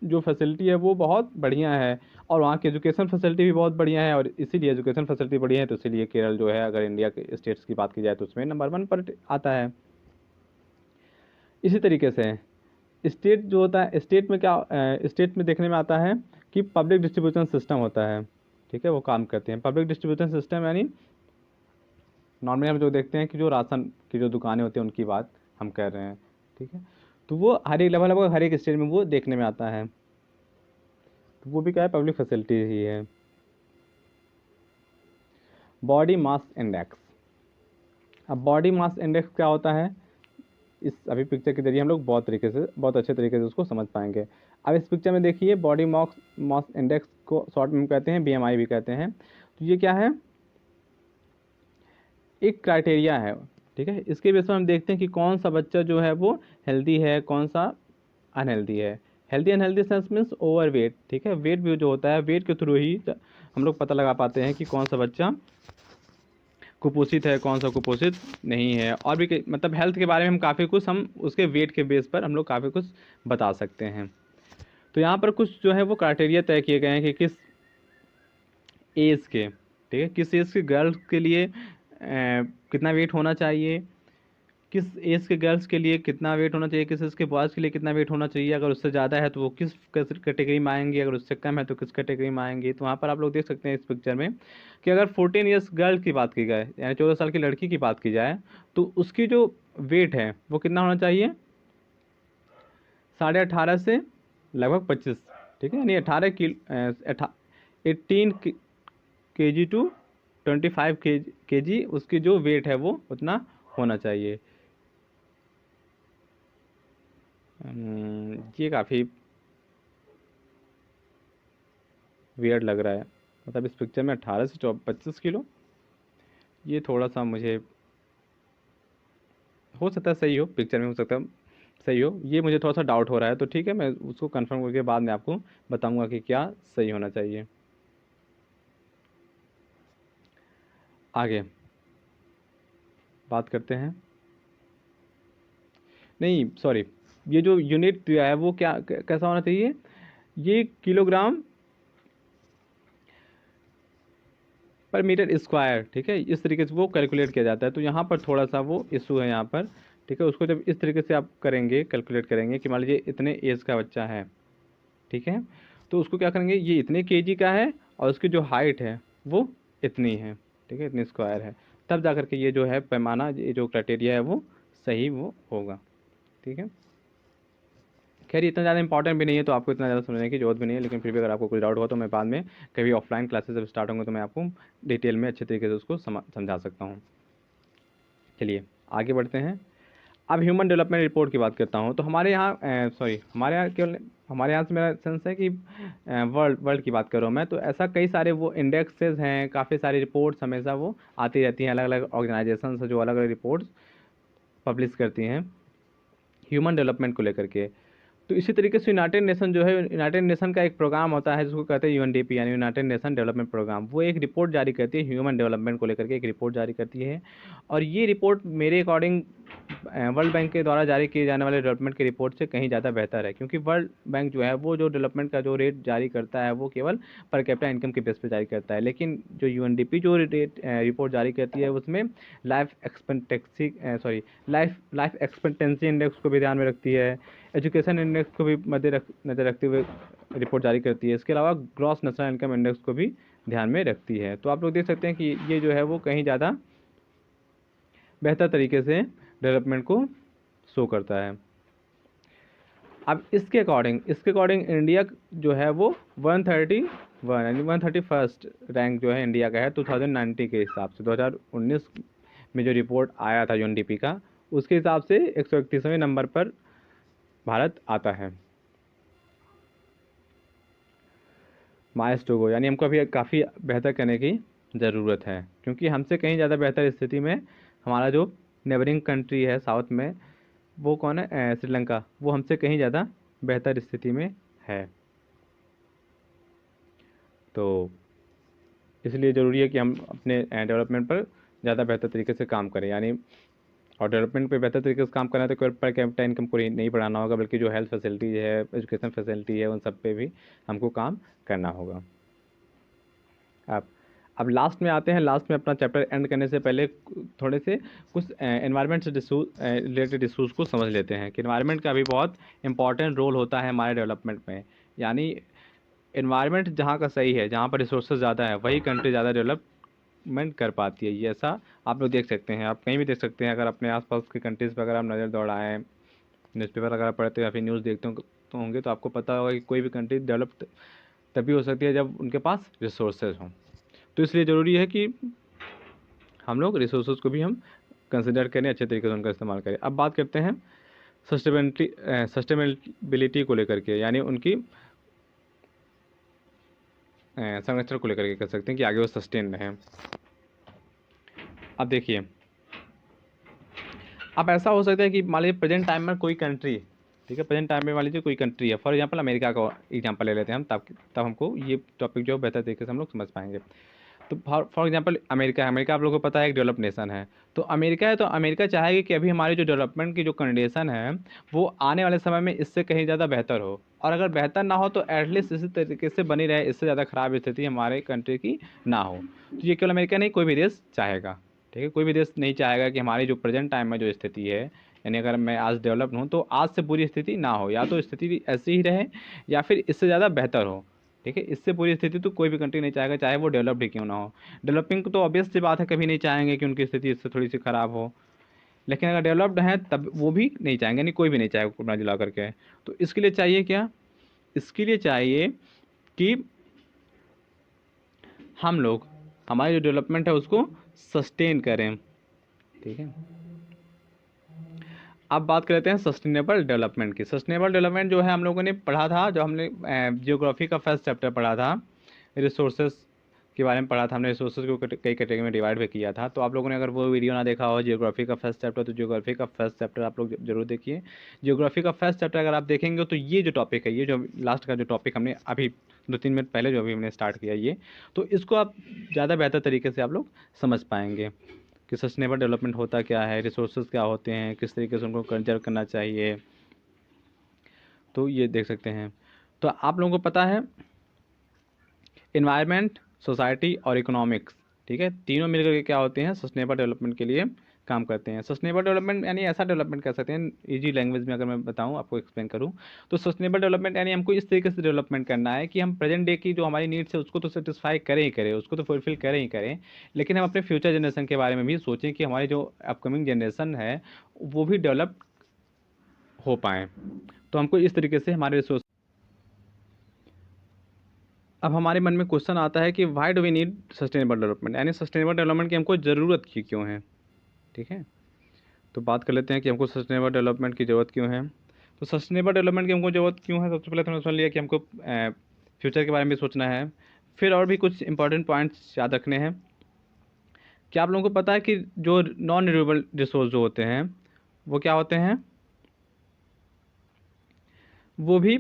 जो फैसिलिटी है वो बहुत बढ़िया है, और वहाँ की एजुकेशन फैसिलिटी भी बहुत बढ़िया है, और इसीलिए एजुकेशन फैसिलिटी बढ़िया है तो इसीलिए केरल जो है, अगर इंडिया के स्टेट्स की बात की जाए तो उसमें नंबर 1 पर आता है। इसी तरीके से स्टेट जो होता है, स्टेट में क्या स्टेट में देखने में आता है कि पब्लिक डिस्ट्रीब्यूशन सिस्टम होता है, ठीक है, वो काम करते हैं। पब्लिक डिस्ट्रीब्यूशन सिस्टम यानी नॉर्मली हम जो देखते हैं कि जो राशन की जो दुकानें होती हैं उनकी बात हम कर रहे हैं, ठीक है, तो वो हर एक लगभग हर एक स्टेट में वो देखने में आता है, तो वो भी क्या है, पब्लिक फैसिलिटी ही है। बॉडी मास इंडेक्स, अब बॉडी मास इंडेक्स क्या होता है, इस अभी पिक्चर के जरिए हम लोग बहुत अच्छे तरीके से उसको समझ पाएंगे। अब इस पिक्चर में देखिए बॉडी मास मास इंडेक्स को शॉर्ट में कहते हैं बीएमआई भी कहते हैं। तो ये क्या है, एक क्राइटेरिया है, ठीक है। इसके बेस पर हम देखते हैं कि कौन सा बच्चा जो है वो हेल्दी है, कौन सा अनहेल्दी है। Healthy unhealthy sense means over weight, ठीक है। वेट भी जो होता है, वेट के थ्रू ही हम लोग पता लगा पाते हैं कि कौन सा बच्चा कुपोषित है, कौन सा कुपोषित नहीं है। और भी मतलब हेल्थ के बारे में हम काफ़ी कुछ हम उसके वेट के बेस पर हम लोग काफ़ी कुछ बता सकते हैं। तो यहाँ पर कुछ जो है वो क्राइटेरिया तय किए गए हैं कि किस एज के, ठीक है, किस एज के गर्ल्स के लिए कितना वेट होना चाहिए, किस एज के गर्ल्स के लिए कितना वेट होना चाहिए, किस एज के बॉयज़ के लिए कितना वेट होना चाहिए। अगर उससे ज़्यादा है तो वो किस कैटेगरी में आएंगे, अगर उससे कम है तो किस कैटेगरी में आएंगे। तो वहाँ पर आप लोग देख सकते हैं इस पिक्चर में कि अगर 14 ईयर्स गर्ल की बात की जाए, यानी 14 साल की लड़की की बात की जाए, तो उसकी जो वेट है वो कितना होना चाहिए, 18.5 से लगभग 25, ठीक है, यानी 18 के जी टू 25 के जी उसकी जो वेट है वो उतना होना चाहिए। ये काफ़ी वियर्ड लग रहा है, मतलब इस पिक्चर में 18 से 25 किलो, ये थोड़ा सा मुझे, हो सकता है सही हो, पिक्चर में हो सकता है सही हो, ये मुझे थोड़ा सा डाउट हो रहा है। तो ठीक है, मैं उसको कंफर्म करके बाद में आपको बताऊंगा कि क्या सही होना चाहिए। आगे बात करते हैं, नहीं सॉरी, ये जो यूनिट दिया है वो क्या कैसा होना चाहिए, ये किलोग्राम पर मीटर स्क्वायर, ठीक है, इस तरीके से वो कैलकुलेट किया जाता है। तो यहाँ पर थोड़ा सा वो इशू है यहाँ पर, ठीक है। उसको जब इस तरीके से आप करेंगे, कैलकुलेट करेंगे कि मान लीजिए इतने एज का बच्चा है, ठीक है, तो उसको क्या करेंगे, ये इतने केजी का है और उसकी जो हाइट है वो इतनी है, ठीक है, इतनी स्क्वायर है, तब जा करके ये जो है पैमाना, ये जो क्राइटेरिया है वो सही वो होगा, ठीक है। खैर इतना ज़्यादा इंपॉर्टेंट भी नहीं है, तो आपको इतना ज़्यादा समझने की जरूरत भी नहीं है, लेकिन फिर भी अगर आपको कुछ डाउट हुआ तो मैं बाद में कभी ऑफलाइन क्लासेस जब स्टार्ट होंगे तो मैं आपको डिटेल में अच्छे तरीके से उसको समझा सकता हूँ। चलिए आगे बढ़ते हैं। अब ह्यूमन डेवलपमेंट रिपोर्ट की बात करता हूँ। तो हमारे यहाँ सॉरी, हमारे यहाँ केवल, हमारे यहाँ से मेरा सेंस है कि वर्ल्ड वर्ल्ड की बात कर रहा हूँ मैं। तो ऐसा कई सारे वो इंडेक्सेस हैं, काफ़ी सारी रिपोर्ट्स हमेशा वो आती रहती हैं, अलग अलग ऑर्गेनाइजेशन से जो अलग अलग रिपोर्ट्स पब्लिश करती हैं ह्यूमन डेवलपमेंट को लेकर के। तो इसी तरीके से यूनाइटेड नेशन जो है, यूनाइटेड नेशन का एक प्रोग्राम होता है जिसको कहते हैं यूएनडीपी, यानी यूनाइटेड नेशन डेवलपमेंट प्रोग्राम। वो एक रिपोर्ट जारी करती है ह्यूमन डेवलपमेंट को लेकर के, एक रिपोर्ट जारी करती है। और ये रिपोर्ट मेरे अकॉर्डिंग वर्ल्ड बैंक के द्वारा जारी किए जाने वाले डेवलपमेंट की रिपोर्ट से कहीं ज़्यादा बेहतर है, क्योंकि वर्ल्ड बैंक जो है वो जो डेवलपमेंट का जो रेट जारी करता है वो केवल पर कैपिटा इनकम के बेस पे जारी करता है। लेकिन जो यूएनडीपी जो रेट रिपोर्ट जारी करती है उसमें life expectancy life expectancy index को भी ध्यान में रखती है, एजुकेशन इंडेक्स को भी नज़र रखते हुए रिपोर्ट जारी करती है। इसके अलावा ग्रॉस नेशनल इनकम इंडेक्स को भी ध्यान में रखती है। तो आप लोग देख सकते हैं कि ये जो है वो कहीं ज़्यादा बेहतर तरीके से डेवलपमेंट को शो करता है। अब इसके अकॉर्डिंग इंडिया जो है वो 131 यानी 131 रैंक जो है इंडिया का है 2019 के हिसाब से। 2019 में जो रिपोर्ट आया था यूएनडीपी का, उसके हिसाब से 131वें नंबर पर भारत आता है माइलस्टोन को, यानी हमको अभी काफ़ी बेहतर करने की ज़रूरत है, क्योंकि हमसे कहीं ज़्यादा बेहतर स्थिति में हमारा जो नेबरिंग कंट्री है साउथ में, वो कौन है, श्रीलंका, वो हमसे कहीं ज़्यादा बेहतर स्थिति में है। तो इसलिए ज़रूरी है कि हम अपने डेवलपमेंट पर ज़्यादा बेहतर तरीके से काम करें, यानी और डेवलपमेंट पे बेहतर तरीके से काम करना है तो केवल पर कैपिटा इनकम को नहीं बढ़ाना होगा, बल्कि जो हेल्थ फैसिलिटी है, एजुकेशन फैसिलिटी है, उन सब पे भी हमको काम करना होगा। अब अब लास्ट में आते हैं। लास्ट में अपना चैप्टर एंड करने से पहले थोड़े से कुछ एनवायरनमेंट से रिलेटेड इशूज़ को समझ लेते हैं कि एनवायरनमेंट का भी बहुत इंपॉर्टेंट रोल होता है हमारे डेवलपमेंट में। यानी एनवायरनमेंट जहाँ का सही है, जहाँ पर रिसोर्सेज ज़्यादा है, वही कंट्री ज़्यादा डेवलपमेंट कर पाती है। ये ऐसा आप लोग देख सकते हैं, आप कहीं भी देख सकते हैं। अगर अपने आसपास के कंट्रीज़ पर अगर आप नज़र दौड़ाएँ, न्यूज़पेपर अगर पढ़ते हो या फिर न्यूज़ देखते हो तो होंगे, तो आपको पता होगा कि कोई भी कंट्री डेवलप तभी हो सकती है जब उनके पास रिसोर्सेज हों। तो इसलिए ज़रूरी है कि हम लोग रिसोर्सेज को भी हम कंसिडर करें, अच्छे तरीके से उनका इस्तेमाल करें। अब बात करते हैं सस्टेनेबिलिटी को लेकर के, यानी उनकी संरक्षण को लेकर के कह सकते हैं कि आगे वो सस्टेन रहें। अब देखिए, अब ऐसा हो सकता है कि मान लीजिए प्रेजेंट टाइम में कोई कंट्री, ठीक है, प्रेजेंट टाइम में मान लीजिए कोई कंट्री है, फॉर एग्जांपल अमेरिका का एग्जांपल ले लेते हैं हम, तब हमको ये टॉपिक जो बेहतर तरीके से हम लोग समझ पाएंगे। तो फॉर एग्जांपल अमेरिका आप लोगों को पता है एक डेवलप नेशन है। तो अमेरिका है, तो अमेरिका चाहेगी कि अभी हमारी जो डेवलपमेंट की जो कंडीशन है वो आने वाले समय में इससे कहीं ज़्यादा बेहतर हो, और अगर बेहतर ना हो तो एटलीस्ट इसी तरीके से बनी रहे, इससे ज़्यादा ख़राब स्थिति हमारे कंट्री की ना हो। तो ये केवल अमेरिका नहीं, कोई भी देश चाहेगा, ठीक है, कोई भी देश नहीं चाहेगा कि हमारी जो प्रेजेंट टाइम में जो स्थिति है, यानी अगर मैं आज डेवलप हूँ तो आज से बुरी स्थिति ना हो, या तो स्थिति ऐसी ही रहे या फिर इससे ज़्यादा बेहतर हो, ठीक है। इससे पूरी स्थिति तो कोई भी कंट्री नहीं चाहेगा, चाहे वो डेवलप्ड ही क्यों ना हो। डेवलपिंग तो ऑब्वियस सी बात है, कभी नहीं चाहेंगे कि उनकी स्थिति इससे थोड़ी सी ख़राब हो, लेकिन अगर डेवलप्ड है तब वो भी नहीं चाहेंगे, नहीं कोई भी नहीं चाहेगा कुल मिला करके। तो इसके लिए चाहिए क्या, इसके लिए चाहिए कि हम लोग हमारी जो डेवलपमेंट है उसको सस्टेन करें, ठीक है। अब बात करते हैं सस्टेनेबल डेवलपमेंट की। सस्टेनेबल डेवलपमेंट जो है हम लोगों ने पढ़ा था, जो हमने जियोग्राफी का फर्स्ट चैप्टर पढ़ा था, रिसोर्सेज के बारे में पढ़ा था हमने। रिसोर्सेज को कई कैटेगरी में डिवाइड भी किया था। तो आप लोगों ने अगर वो वीडियो ना देखा हो जियोग्राफी का फर्स्ट चैप्टर, तो जियोग्राफी का फर्स्ट चैप्टर आप लोग जरूर देखिए। जियोग्राफी का फर्स्ट चैप्टर अगर आप देखेंगे तो ये जो टॉपिक है, ये जो लास्ट का जो टॉपिक हमने अभी 2-3 मिनट पहले जो अभी हमने स्टार्ट किया ये, तो इसको आप ज़्यादा बेहतर तरीके से आप लोग समझ पाएंगे कि सस्टेनेबल डेवलपमेंट होता क्या है, रिसोर्सेज क्या होते हैं, किस तरीके से उनको कंजर्व करना चाहिए। तो ये देख सकते हैं। तो आप लोगों को पता है एनवायरनमेंट, सोसाइटी और इकोनॉमिक्स, ठीक है, तीनों मिलकर के क्या होते हैं, सस्टेनेबल डेवलपमेंट के लिए काम करते हैं। सस्टेनेबल डेवलपमेंट यानी ऐसा डेवलपमेंट कर सकते हैं, इजी लैंग्वेज में अगर मैं बताऊं आपको एक्सप्लेन करूं, तो सस्टेनेबल डेवलपमेंट यानी हमको इस तरीके से डेवलपमेंट करना है कि हम प्रेजेंट डे की जो हमारी नीड्स है उसको तो सेटिस्फाई करें ही करें, उसको तो फुलफिल करें ही करें, लेकिन हम अपने फ्यूचर जनरेशन के बारे में भी सोचें कि हमारी जो अपकमिंग जनरेशन है वो भी डेवलप हो पाएँ। तो हमको इस तरीके से हमारे रिसोर्स। अब हमारे मन में क्वेश्चन आता है कि why do we need sustainable development, यानी सस्टेनेबल डेवलपमेंट की हमको ज़रूरत क्यों है, ठीक है। तो बात कर लेते हैं कि हमको सस्टेनेबल डेवलपमेंट की ज़रूरत क्यों है। तो सस्टेनेबल डेवलपमेंट की हमको ज़रूरत क्यों है, सबसे पहले तो हमने समझ लिया कि हमको फ्यूचर के बारे में सोचना है। फिर और भी कुछ इंपॉर्टेंट पॉइंट्स याद रखने हैं। क्या आप लोगों को पता है कि जो नॉन रिन्यूएबल रिसोर्स जो होते हैं वो क्या होते हैं, वो भी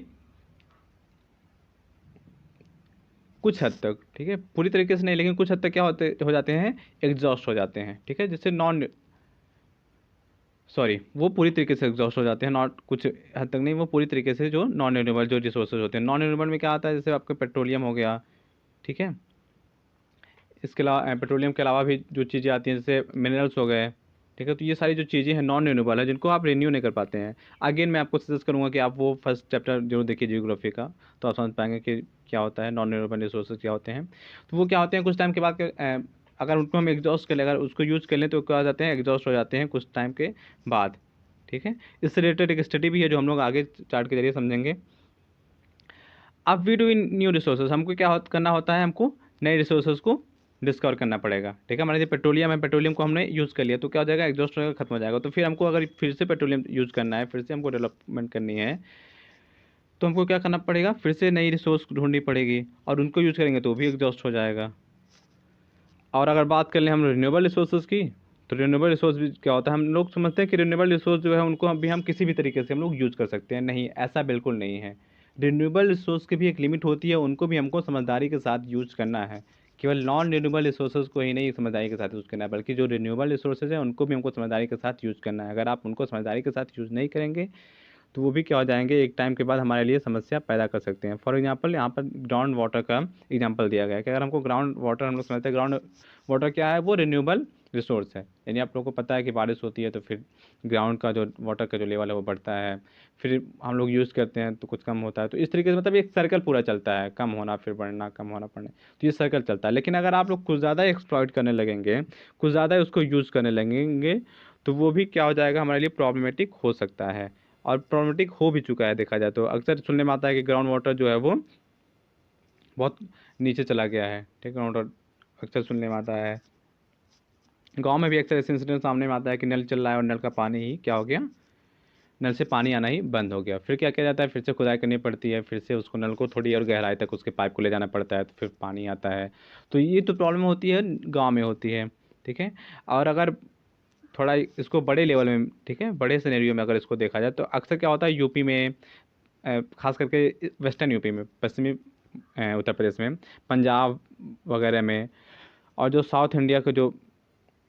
कुछ हद तक, ठीक है, पूरी तरीके से नहीं, लेकिन कुछ हद तक क्या हो जाते हैं, एग्जॉस्ट हो जाते हैं, ठीक है। जैसे वो पूरी तरीके से एग्जॉस्ट हो जाते हैं, नॉट कुछ हद तक नहीं, वो पूरी तरीके से जो नॉन रिन्यूएबल जो रिसोर्सेज होते हैं। नॉन रिन्यूएबल में क्या आता है, जैसे आपका पेट्रोलियम हो गया, ठीक है, इसके अलावा पेट्रोलियम के अलावा भी जो चीज़ें आती हैं जैसे मिनरल्स हो गए, ठीक है। तो ये सारी जो चीज़ें हैं नॉन रिन्यूएबल है, जिनको आप रिन्यू नहीं कर पाते हैं। अगेन मैं आपको सजेस्ट करूँगा कि आप वो फर्स्ट चैप्टर जरूर देखिए जियोग्राफी का, तो आप समझ पाएंगे कि क्या होता है नॉन रिन्यूएबल रिसोर्सेज क्या होते हैं। तो वो क्या होते हैं, कुछ टाइम के बाद अगर उनको हम एग्जॉस्ट कर लें, अगर उसको यूज़ कर लें तो क्या हो जाते हैं, एग्जॉस्ट हो जाते हैं कुछ टाइम के बाद, ठीक है। इससे रिलेटेड एक स्टडी भी है जो हम लोग आगे चार्ट के जरिए समझेंगे। अब we do in new resources, हमको क्या करना होता है, हमको नए रिसोर्सेज को डिस्कवर करना पड़ेगा, ठीक है। हमारे जो पेट्रोलियम है, पेट्रोलियम को हमने यूज़ कर लिया तो क्या हो जाएगा, एग्जॉस्ट होगा, खत्म हो जाएगा। तो फिर हमको अगर फिर से पेट्रोलियम यूज़ करना है, फिर से हमको डेवलपमेंट करनी है, तो हमको क्या करना पड़ेगा, फिर से नई रिसोर्स ढूंढनी पड़ेगी, और उनको यूज़ करेंगे तो भी एग्जॉस्ट हो जाएगा। और अगर बात कर लें हम रिन्यूएबल रिसोर्सेज की, तो रिन्यूएबल रिसोर्स भी क्या होता है, हम लोग समझते हैं कि रिन्यूएबल रिसोर्स जो है उनको अभी हम किसी भी तरीके से हम लोग यूज़ कर सकते हैं, नहीं, ऐसा बिल्कुल नहीं है। रिन्यूएबल रिसोर्स की भी एक लिमिट होती है, उनको भी हमको समझदारी के साथ यूज़ करना है। केवल नॉन रिन्यूएबल रिसोर्सेज को ही नहीं समझदारी के साथ यूज़ करना है, बल्कि जो रिन्यूएबल रिसोर्सेज है उनको भी हमको समझदारी के साथ यूज़ करना है। अगर आप उनको समझदारी के साथ यूज़ नहीं करेंगे तो वो भी क्या हो जाएंगे, एक टाइम के बाद हमारे लिए समस्या पैदा कर सकते हैं। फॉर एग्जांपल यहाँ पर ग्राउंड वाटर का एग्जांपल दिया गया है कि अगर हमको ग्राउंड वाटर, हम लोग समझते हैं ग्राउंड वाटर क्या है, वो रिन्यूएबल रिसोर्स है। यानी आप लोगों को पता है कि बारिश होती है तो फिर ग्राउंड का जो वाटर का जो लेवल है वो बढ़ता है, फिर हम लोग यूज़ करते हैं तो कुछ कम होता है। तो इस तरीके से मतलब एक सर्कल पूरा चलता है, कम होना फिर बढ़ना, कम होना बढ़ना, तो ये सर्कल चलता है। लेकिन अगर आप लोग कुछ ज़्यादा एक्सप्लॉइट करने लगेंगे, कुछ ज़्यादा उसको यूज़ करने लगेंगे, तो वो भी क्या हो जाएगा, हमारे लिए प्रॉब्लमेटिक हो सकता है, और प्रॉब्लमेटिक हो भी चुका है। देखा जाए तो अक्सर सुनने में आता है कि ग्राउंड वाटर जो है वो बहुत नीचे चला गया है, ठीक है, ग्राउंड वाटर अक्सर सुनने में आता है। गांव में भी अक्सर ऐसे इंसिडेंट सामने में आता है कि नल चल रहा है और नल का पानी ही क्या हो गया, नल से पानी आना ही बंद हो गया। फिर क्या किया जाता है, फिर से खुदाई करनी पड़ती है, फिर से उसको नल को थोड़ी और गहराई तक उसके पाइप को ले जाना पड़ता है, तो फिर पानी आता है। तो ये तो प्रॉब्लम होती है, गांव में होती है, ठीक है। और अगर थोड़ा इसको बड़े लेवल में, ठीक है, बड़े सिनेरियो में अगर इसको देखा जाए तो अक्सर क्या होता है यूपी में, खास करके वेस्टर्न यूपी में, पश्चिमी उत्तर प्रदेश में, पंजाब वगैरह में, और जो साउथ इंडिया का जो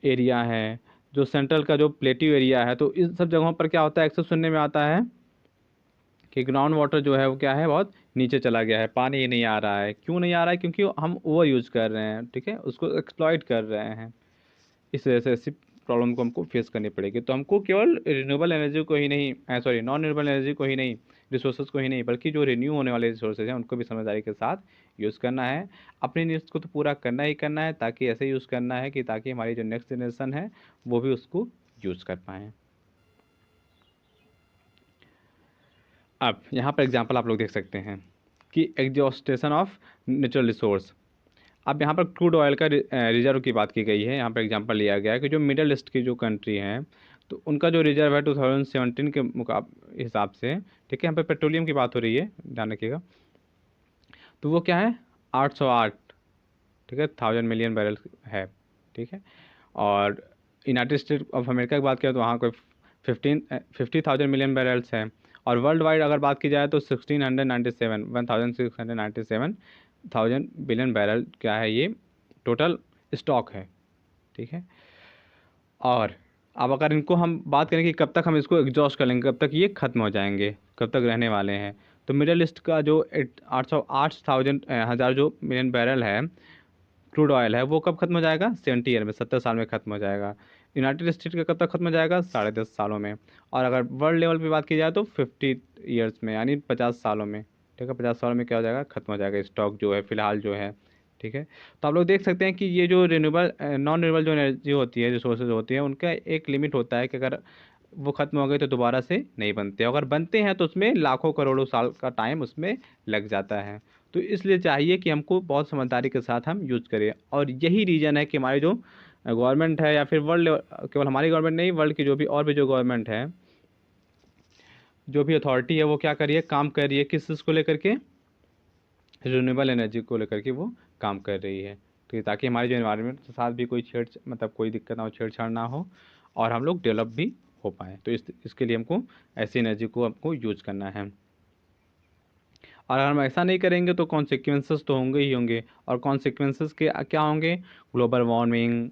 एरिया है, जो सेंट्रल का जो प्लेट्यू एरिया है, तो इन सब जगहों पर क्या होता है, अक्सर सुनने में आता है कि ग्राउंड वाटर जो है वो क्या है, बहुत नीचे चला गया है, पानी ही नहीं आ रहा है। क्यों नहीं आ रहा है? क्योंकि हम ओवर यूज़ कर रहे हैं, ठीक है, उसको एक्सप्लॉइट कर रहे हैं। इस वजह से ऐसी प्रॉब्लम को हमको फेस करनी पड़ेगी। तो हमको केवल रिन्यूएबल एनर्जी को ही नहीं, सॉरी, नॉन रिन्यूएबल एनर्जी को ही नहीं, रिसोर्सेज को ही नहीं, बल्कि जो रिन्यू होने वाले रिसोर्सेज हैं उनको भी समझदारी के साथ यूज़ करना है। अपनी नीड्स को तो पूरा करना ही करना है, ताकि ऐसे यूज़ करना है कि ताकि हमारी जो नेक्स्ट जनरेशन है वो भी उसको यूज़ कर पाएँ। अब यहाँ पर एग्जांपल आप लोग देख सकते हैं कि एग्जॉस्टेशन ऑफ नेचुरल रिसोर्स। अब यहाँ पर क्रूड ऑयल का रिजर्व की बात की गई है। यहाँ पर एग्जांपल लिया गया है कि जो मिडल ईस्ट की जो कंट्री हैं, तो उनका जो रिजर्व है 2017 के हिसाब से, ठीक है, यहाँ पर पेट्रोलियम की बात हो रही है, ध्यान रखिएगा, तो वो क्या है, 808, ठीक है, 1000 मिलियन बैरल है, ठीक है। और यूनाइटेड स्टेट ऑफ अमेरिका की बात करें तो वहाँ कोई 50,000 मिलियन बैरल्स है। और वर्ल्ड वाइड अगर बात की जाए तो 1697 क्या है, ये टोटल स्टॉक है, ठीक है। और अब अगर इनको हम बात करें कि कब तक हम इसको एग्जॉस्ट कर लेंगे, कब तक ये ख़त्म हो जाएंगे, कब तक रहने वाले हैं, तो मिडल ईस्ट का जो 8,000 जो मिलियन बैरल है क्रूड ऑयल है, वो कब खत्म हो जाएगा, 70 ईयर में, 70 साल में खत्म हो जाएगा। यूनाइटेड स्टेट का कब तक खत्म हो जाएगा, 10.5 सालों में। और अगर वर्ल्ड लेवल पे बात की जाए तो 50 ईयर्स में, यानी 50 सालों में, ठीक है, 50 सालों में क्या हो जाएगा, खत्म हो जाएगा स्टॉक जो है फिलहाल जो है, ठीक है। तो आप लोग देख सकते हैं कि ये जो रिन्यूएबल नॉन रिन्यूएबल जो एनर्जी होती है, रिसोर्सेज होती है, उनका एक लिमिट होता है कि अगर वो ख़त्म हो गए तो दोबारा से नहीं बनते, अगर बनते हैं तो उसमें लाखों करोड़ों साल का टाइम उसमें लग जाता है। तो इसलिए चाहिए कि हमको बहुत समझदारी के साथ हम यूज़ करें। और यही रीज़न है कि हमारी जो गवर्नमेंट है, या फिर वर्ल्ड, केवल हमारी गवर्नमेंट नहीं, वर्ल्ड की जो भी और भी जो गवर्नमेंट है, जो भी अथॉरिटी है, वो क्या कर रही है, काम कर रही है किस चीज़ को लेकर के, रिन्यूएबल एनर्जी को लेकर के वो काम कर रही है। तो ये ताकि हमारे जो एनवायरनमेंट के साथ भी कोई मतलब कोई दिक्कत ना हो, छेड़छाड़ ना हो, और हम लोग डेवलप भी हो पाएँ। तो इसके लिए हमको ऐसी एनर्जी को हमको यूज करना है। और अगर हम ऐसा नहीं करेंगे तो कॉन्सिक्वेंसेस तो होंगे ही होंगे। और कॉन्सिक्वेंसेस के क्या होंगे, ग्लोबल वार्मिंग,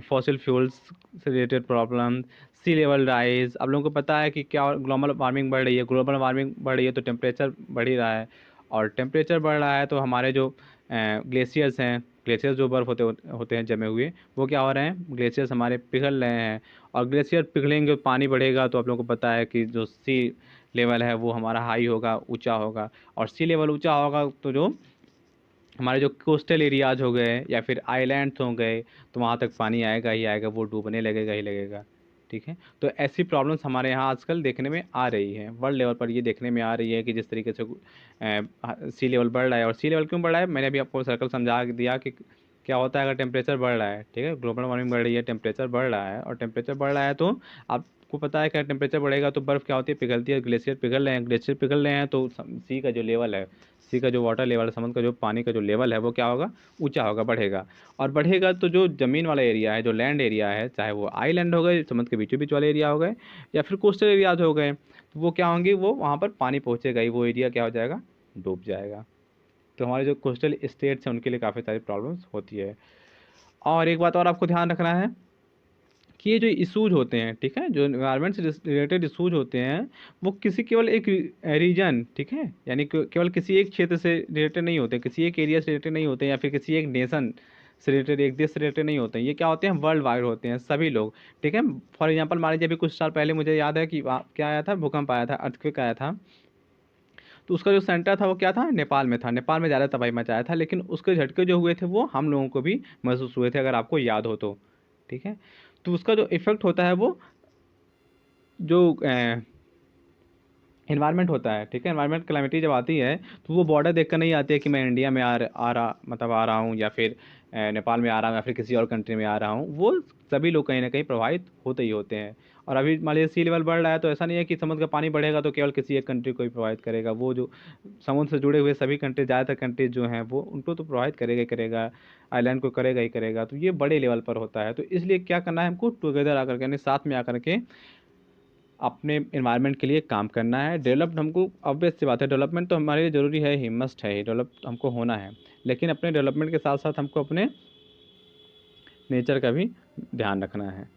फॉसिल फ्यूल्स से रिलेटेड प्रॉब्लम, सी लेवल राइज। आप लोगों को पता है कि क्या ग्लोबल वार्मिंग बढ़ रही है, ग्लोबल वार्मिंग बढ़ रही है तो टेम्परेचर बढ़ ही रहा है। और टेम्परेचर बढ़ रहा है तो हमारे जो ग्लेशियर्स हैं, ग्लेशियर्स जो बर्फ़ होते हैं जमे हुए, वो क्या हो रहे हैं, ग्लेशियर्स हमारे पिघल रहे हैं। और ग्लेशियर पिघलेंगे, पानी बढ़ेगा, तो आप लोगों को पता है कि जो सी लेवल है वो हमारा हाई होगा, ऊंचा होगा। और सी लेवल ऊंचा होगा तो जो हमारे जो कोस्टल एरियाज हो गए या फिर आइलैंड्स हो गए, तो वहाँ तक पानी आएगा ही आएगा, वो डूबने लगेगा ही लगेगा, ठीक है। तो ऐसी प्रॉब्लम्स हमारे यहाँ आजकल देखने में आ रही है, वर्ल्ड लेवल पर ये देखने में आ रही है कि जिस तरीके से सी लेवल बढ़ रहा है। और सी लेवल क्यों बढ़ रहा है, मैंने अभी आपको सर्कल समझा दिया कि क्या होता है अगर टेम्परेचर बढ़ रहा है, ठीक है, ग्लोबल वार्मिंग बढ़ रही है, टेम्परेचर बढ़ रहा है, और टेम्परेचर बढ़ रहा है तो आपको पता है कि टेम्परेचर बढ़ेगा तो बर्फ़ क्या होती है, पिघलती है, ग्लेशियर पिघल रहे हैं, ग्लेशियर पिघल रहे हैं तो सी का जो लेवल है, सी का जो वाटर लेवल, समुद्र का जो पानी का जो लेवल है, वो क्या होगा, ऊंचा होगा, बढ़ेगा। और बढ़ेगा तो जो ज़मीन वाला एरिया है, जो लैंड एरिया है, चाहे वो आइलैंड हो गए, समुद्र के बीचों बीच वाले एरिया हो गए, या फिर कोस्टल एरियाज हो गए, तो वो क्या होंगे, वो वहाँ पर पानी पहुँचेगा ही, वो एरिया क्या हो जाएगा, डूब जाएगा। तो हमारे जो कोस्टल स्टेट्स हैं उनके लिए काफ़ी सारी प्रॉब्लम्स होती है। और एक बात और आपको ध्यान रखना है कि ये जो इशूज़ होते हैं, ठीक है, जो एनवायरनमेंट से रिलेटेड इशूज़ होते हैं, वो किसी केवल एक रीजन, ठीक है, यानी केवल किसी एक क्षेत्र से रिलेटेड नहीं होते, किसी एक एरिया से रिलेटेड नहीं होते, या फिर किसी एक नेशन से रिलेटेड, एक देश से रिलेटेड नहीं होते हैं। ये क्या होते हैं, वर्ल्ड वाइड होते हैं, सभी लोग, ठीक है। फॉर एग्जांपल मान लीजिए अभी कुछ साल पहले मुझे याद है कि क्या आया था, भूकंप आया था, अर्थक्वेक आया था, तो उसका जो सेंटर था वो क्या था, नेपाल में था। नेपाल में ज़्यादा तबाही मचाया था, लेकिन उसके झटके जो हुए थे वो हम लोगों को भी महसूस हुए थे, अगर आपको याद हो तो, ठीक है। तो उसका जो इफ़ेक्ट होता है वो जो इन्वायरमेंट होता है, ठीक है, इन्वायरमेंट क्लाइमेटी जब आती है तो वो बॉर्डर देखकर नहीं आती है कि मैं इंडिया में आ रहा मतलब आ रहा हूँ, या फिर नेपाल में आ रहा हूँ या फिर किसी और कंट्री में आ रहा हूँ, वो सभी लोग कहीं ना कहीं प्रभावित होते ही होते हैं। और अभी मान लीजिए सी लेवल बढ़ रहा है, तो ऐसा नहीं है कि समुद्र का पानी बढ़ेगा तो केवल किसी एक कंट्री को ही प्रभावित करेगा, वो जो समुद्र से जुड़े हुए सभी कंट्री, ज़्यादातर कंट्रीज जो हैं वो उनको तो प्रभावित करेगा ही करेगा, आइलैंड को करेगा ही करेगा। तो ये बड़े लेवल पर होता है। तो इसलिए क्या करना है हमको, टुगेदर आकर के, यानी साथ में आकर के अपने इन्वायरमेंट के लिए काम करना है। डेवलप्ड हमको, ऑब्वियस सी बात है, डेवलपमेंट तो हमारे लिए ज़रूरी है ही, मस्ट है ही, डेवलप हमको होना है। लेकिन अपने डेवलपमेंट के साथ साथ हमको अपने नेचर का भी ध्यान रखना है।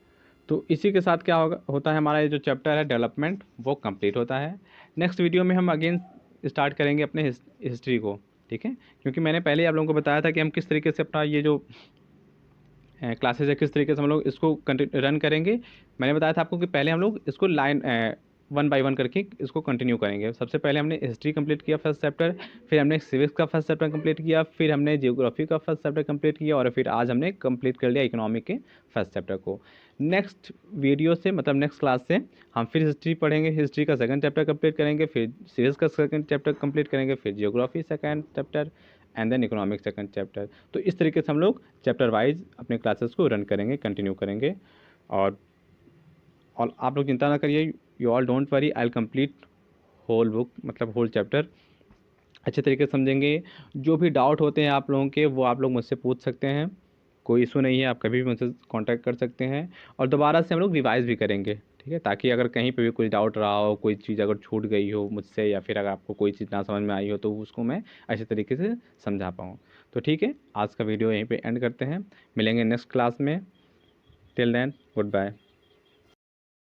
तो इसी के साथ क्या होता है, हमारा ये जो चैप्टर है डेवलपमेंट वो कंप्लीट होता है। नेक्स्ट वीडियो में हम अगेन स्टार्ट करेंगे अपने हिस्ट्री को, ठीक है। क्योंकि मैंने पहले ही आप लोगों को बताया था कि हम किस तरीके से अपना ये जो क्लासेस है किस तरीके से हम लोग इसको रन करेंगे। मैंने बताया था आपको कि पहले हम लोग इसको लाइन 1 बाय 1 करके इसको कंटिन्यू करेंगे। सबसे पहले हमने हिस्ट्री कंप्लीट किया फर्स्ट चैप्टर, फिर हमने सिविक्स का फर्स्ट चैप्टर कंप्लीट किया, फिर हमने जियोग्राफी का फर्स्ट चैप्टर कंप्लीट किया, और फिर आज हमने कंप्लीट कर लिया इकोनॉमिक के फर्स्ट चैप्टर को। नेक्स्ट वीडियो से, मतलब नेक्स्ट क्लास से, हम फिर हिस्ट्री पढ़ेंगे, हिस्ट्री का सेकंड चैप्टर कंप्लीट करेंगे, फिर सिविक्स का सेकंड चैप्टर कंप्लीट करेंगे, फिर geography second chapter, and then economic second chapter. तो इस तरीके से हम लोग चैप्टर वाइज अपने क्लासेस को रन करेंगे, कंटिन्यू करेंगे। और आप लोग चिंता ना करिए, you all don't worry, I will complete whole book, मतलब होल चैप्टर अच्छे तरीके से समझेंगे। जो भी डाउट होते हैं आप लोगों के, वो आप लोग मुझसे पूछ सकते हैं, कोई इशू नहीं है, आप कभी भी मुझसे कांटेक्ट कर सकते हैं। और दोबारा से हम लोग रिवाइज़ भी करेंगे, ठीक है, ताकि अगर कहीं पे भी कोई डाउट रहा हो, कोई चीज़ अगर छूट गई हो मुझसे, या फिर अगर आपको कोई चीज़ ना समझ में आई हो, तो उसको मैं अच्छे तरीके से समझा पाऊँ। तो ठीक है, आज का वीडियो यहीं पे एंड करते हैं, मिलेंगे नेक्स्ट क्लास में। Till then, good bye.